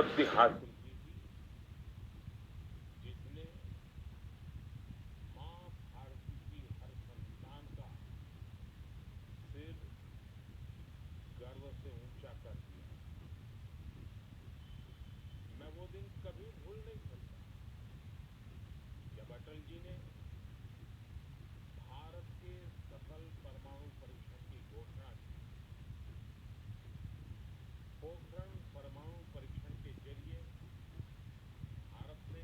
उपलब्धि हासिल की थी, जिसने मां भारती की हर संतान का सिर गर्व से ऊंचा कर दिया। मैं वो दिन कभी भूल नहीं सकता जब अटल जी ने भारत के सफल परमाणु परीक्षण की घोषणा की। पोखरण परमाणु परीक्षण के जरिए भारत ने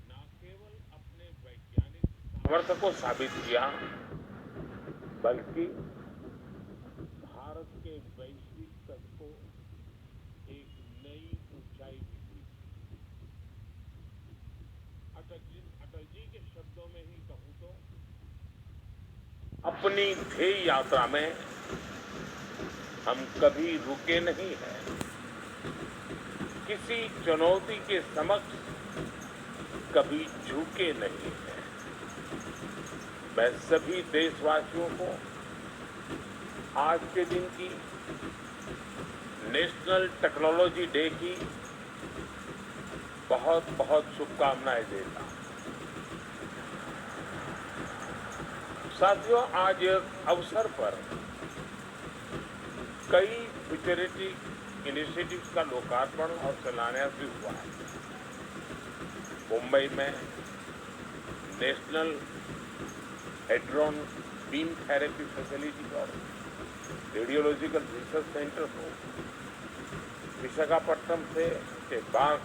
न केवल अपने वैज्ञानिक सामर्थ्य को साबित किया, बल्कि भारत के वैश्विक कद को एक नई ऊंचाई भी दी थी। अटल जी के शब्दों में ही कहूं तो अपनी ध्येय यात्रा में हम कभी रुके नहीं हैं। किसी चुनौती के समक्ष कभी झुके नहीं हैं। मैं सभी देशवासियों को आज के दिन की नेशनल टेक्नोलॉजी डे की बहुत बहुत शुभकामनाएं देता हूं। साथियों, आज इस अवसर पर कई फ्यूचरिस्टिक इनिशिएटिव्स का लोकार्पण और शिलान्यास भी हुआ है। मुंबई में national hadron beam therapy facility और रेडियोलॉजिकल रिसर्च सेंटर हो, विशाखापट्टनम से बाग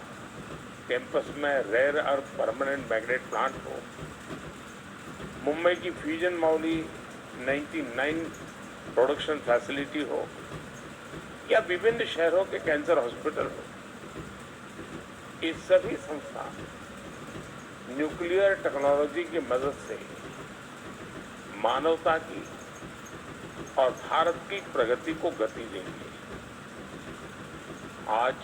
कैंपस में rare earth permanent magnet plant हो, मुंबई की फ्यूजन मौली 99 प्रोडक्शन फैसिलिटी हो, या विभिन्न शहरों के कैंसर हॉस्पिटल हो, ये सभी संस्थान न्यूक्लियर टेक्नोलॉजी की मदद से मानवता की और भारत की प्रगति को गति देंगे। आज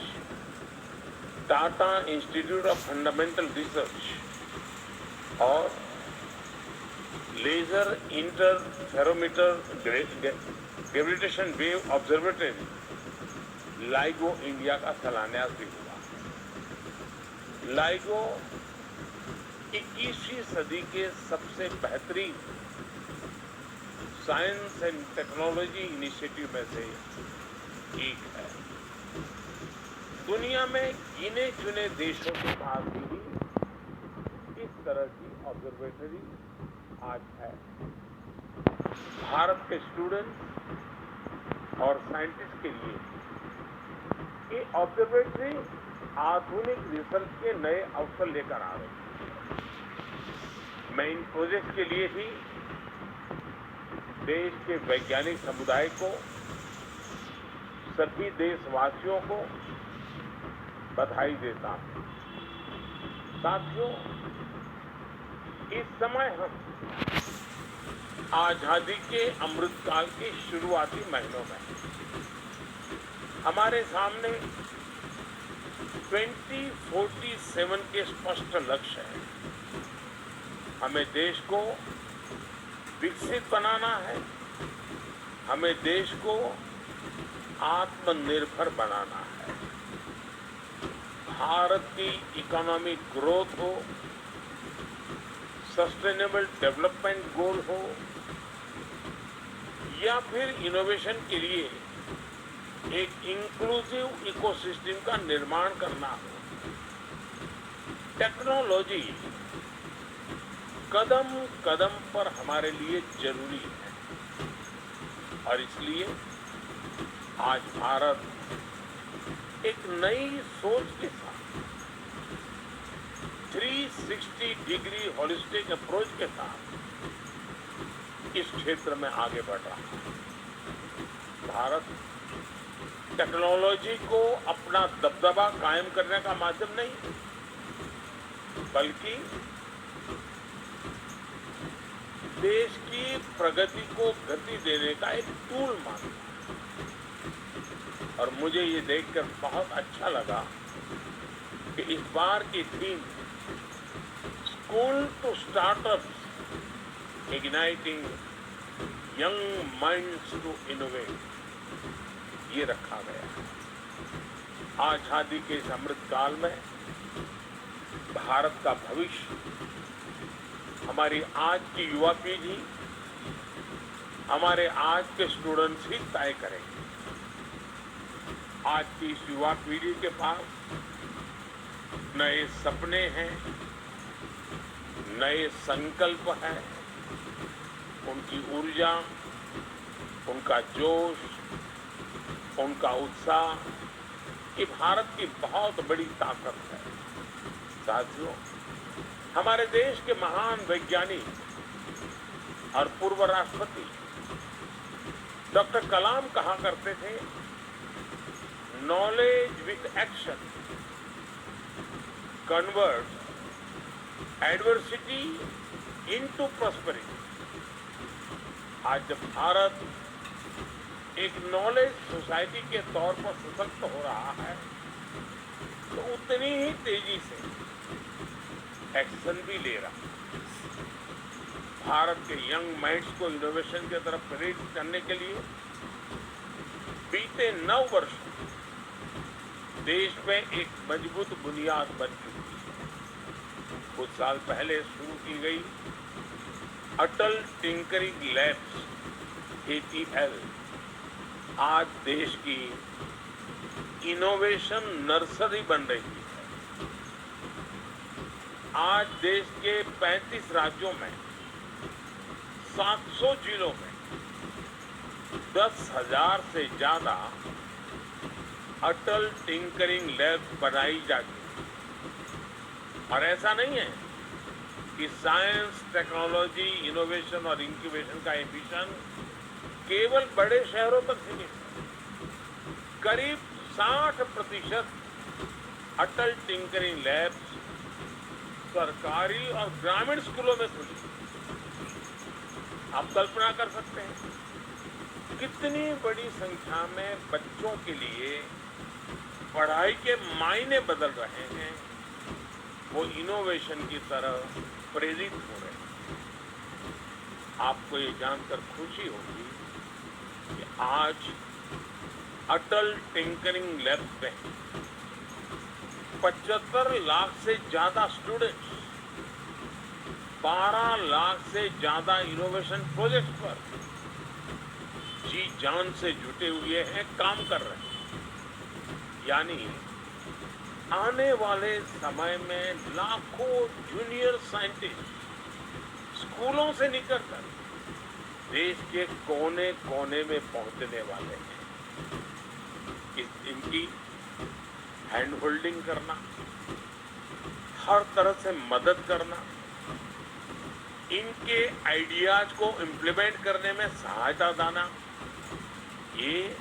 Tata Institute of Fundamental Research और Laser Interferometer Gravitation Wave Observatory LIGO India का शिलान्यास भी हुआ। लाइगो 21वीं सदी के सबसे बेहतरीन साइंस एंड टेक्नोलॉजी इनिशिएटिव में से एक है। दुनिया में गिने चुने देशों के पास भी इस तरह की ऑब्जर्वेटरी आज है। भारत के स्टूडेंट्स और साइंटिस्ट के लिए ये ऑब्जर्वेटरी आधुनिक रिसर्च के नए अवसर लेकर आ रही है। मैं इन प्रोजेक्ट के लिए भी देश के वैज्ञानिक समुदाय को, सभी देशवासियों को बधाई देता हूं। साथियों, इस समय हम आजादी के अमृतकाल के शुरुआती महीनों में हमारे सामने 2047 के स्पष्ट लक्ष्य हैं। हमें देश को विकसित बनाना है, हमें देश को आत्मनिर्भर बनाना है। भारत की इकोनॉमिक ग्रोथ हो, सस्टेनेबल डेवलपमेंट गोल हो, या फिर इनोवेशन के लिए एक इंक्लूसिव इकोसिस्टम का निर्माण करना हो। टेक्नोलॉजी कदम कदम पर हमारे लिए जरूरी है और इसलिए आज भारत एक नई सोच के साथ 360 डिग्री होलिस्टिक अप्रोच के साथ इस क्षेत्र में आगे बढ़ रहा है। भारत टेक्नोलॉजी को अपना दबदबा कायम करने का माध्यम नहीं, बल्कि देश की प्रगति को गति देने का एक टूल मानता है। और मुझे ये देखकर बहुत अच्छा लगा कि इस बार की theme school to startups igniting young minds to innovate ये रखा गया है। आजादी के इस अमृत काल में भारत का भविष्य हमारी आज की युवा पीढ़ी, हमारे आज के स्टूडेंट्स ही तय करेंगे। आज की इस युवा पीढ़ी के पास नए सपने हैं, नए संकल्प हैं, उनकी ऊर्जा, उनका जोश, उनका उत्साह, ये भारत की बहुत बड़ी ताकत है। साथियों, हमारे देश के महान वैज्ञानिक और पूर्व राष्ट्रपति डॉक्टर कलाम कहा करते थे, knowledge with action converts adversity into prosperity. आज जब भारत एक नॉलेज सोसाइटी के तौर पर सशक्त हो रहा है, तो उतनी ही तेजी से एक्शन भी ले रहा है। भारत के यंग माइंड्स को इनोवेशन की तरफ प्रेरित करने के लिए बीते 9 वर्षों देश में एक मजबूत बुनियाद बन चुकी है। कुछ साल पहले शुरू की गई अटल टिंकरिंग लैब्स ATL आज देश की इनोवेशन नर्सरी बन रही है। आज देश के 35 राज्यों में 700 जिलों में 10,000 से ज्यादा अटल टिंकरिंग लैब बनाई जाती है। और ऐसा नहीं है कि साइंस, टेक्नोलॉजी, इनोवेशन और इंक्यूबेशन का ये मिशन केवल बड़े शहरों तक सीमित है। करीब 60% अटल टिंकरिंग लैब्स सरकारी और ग्रामीण स्कूलों में खुली। आप कल्पना कर सकते हैं कितनी बड़ी संख्या में बच्चों के लिए पढ़ाई के मायने बदल रहे हैं, वो इनोवेशन की तरह प्रेरित हो रहे हैं। आपको ये जानकर खुशी होगी कि आज अटल टिंकरिंग लैब में 75 लाख से ज्यादा स्टूडेंट्स 12 लाख से ज्यादा इनोवेशन प्रोजेक्ट्स पर जी जान से जुटे हुए हैं, काम कर रहे हैं। यानी आने वाले समय में लाखों जूनियर साइंटिस्ट स्कूलों से निकलकर देश के कोने कोने में पहुंचने वाले हैं। इनकी हैंड होल्डिंग करना, हर तरह से मदद करना, इनके आइडियाज को इम्प्लीमेंट करने में सहायता देना, ये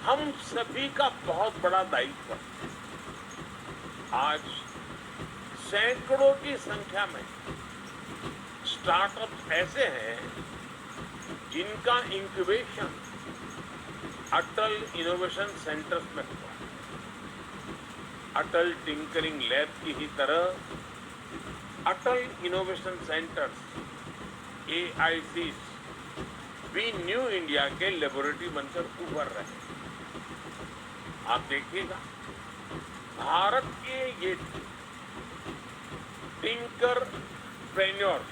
हम सभी का बहुत बड़ा दायित्व है। आज सैकड़ों की संख्या में स्टार्टअप्स ऐसे हैं जिनका इंक्यूबेशन अटल इनोवेशन सेंटर्स में हुआ। अटल टिंकरिंग लैब की ही तरह अटल इनोवेशन सेंटर्स AICs भी न्यू इंडिया के लेबोरेटरी बनकर उभर रहे हैं। आप देखिएगा, भारत के ये टिंकर प्रेन्योर्स,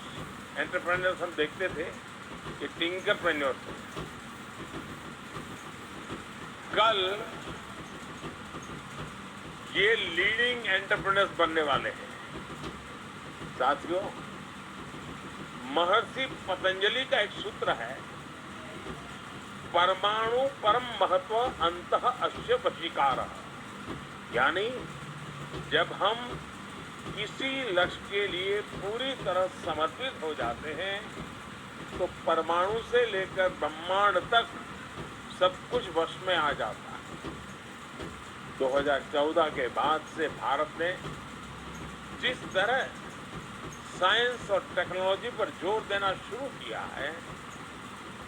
एंटरप्रेन्योर्स हम देखते थे कि टिंकर प्रेन्योर्स कल ये लीडिंग एंटरप्रेन्योर्स बनने वाले हैं। साथियों, महर्षि पतंजलि का एक सूत्र है, परमाणु परम महत्व अंतः अस्य वशीकारः। यानी जब हम किसी लक्ष्य के लिए पूरी तरह समर्पित हो जाते हैं तो परमाणु से लेकर ब्रह्मांड तक सब कुछ वश में आ जाता है। 2014 के बाद से भारत ने जिस तरह साइंस और टेक्नोलॉजी पर जोर देना शुरू किया है,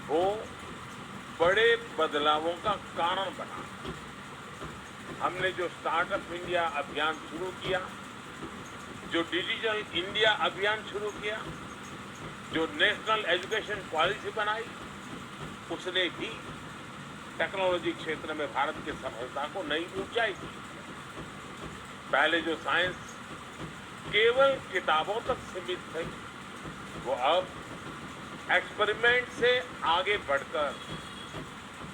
वो बड़े बदलावों का कारण बना। हमने जो स्टार्टअप इंडिया अभियान शुरू किया, जो डिजिटल इंडिया अभियान शुरू किया, जो नेशनल एजुकेशन पॉलिसी बनाई, उसने भी टेक्नोलॉजी क्षेत्र में भारत की सफलता को नई ऊंचाई दी। पहले जो साइंस केवल किताबों तक सीमित थे, वो अब एक्सपेरिमेंट से आगे बढ़कर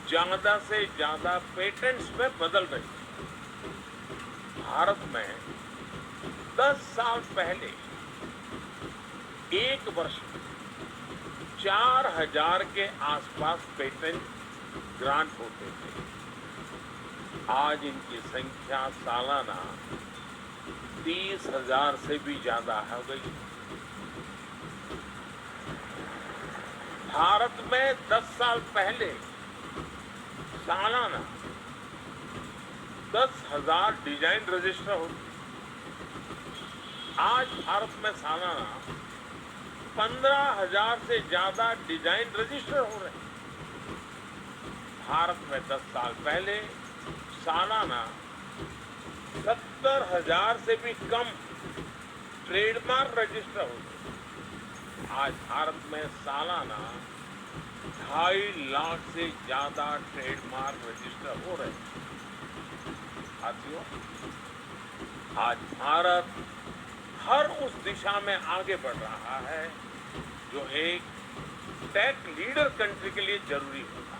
ज्यादा से ज्यादा पेटेंट्स में बदल रही है। भारत में 10 साल पहले एक वर्ष में 4000 के आसपास पेटेंट ग्रांट होते थे। आज इनकी संख्या सालाना 30,000 से भी ज्यादा हो गई। भारत में 10 साल पहले सालाना 10,000 डिजाइन रजिस्टर होते। आज भारत में सालाना 15,000 से ज्यादा डिजाइन रजिस्टर हो रहे हैं। भारत में 10 साल पहले सालाना 70,000 से भी कम ट्रेडमार्क रजिस्टर होते। आज भारत में सालाना 2.5 लाख से ज्यादा ट्रेडमार्क रजिस्टर हो रहे हैं। साथियों, आज भारत हर उस दिशा में आगे बढ़ रहा है जो एक टेक लीडर कंट्री के लिए जरूरी है।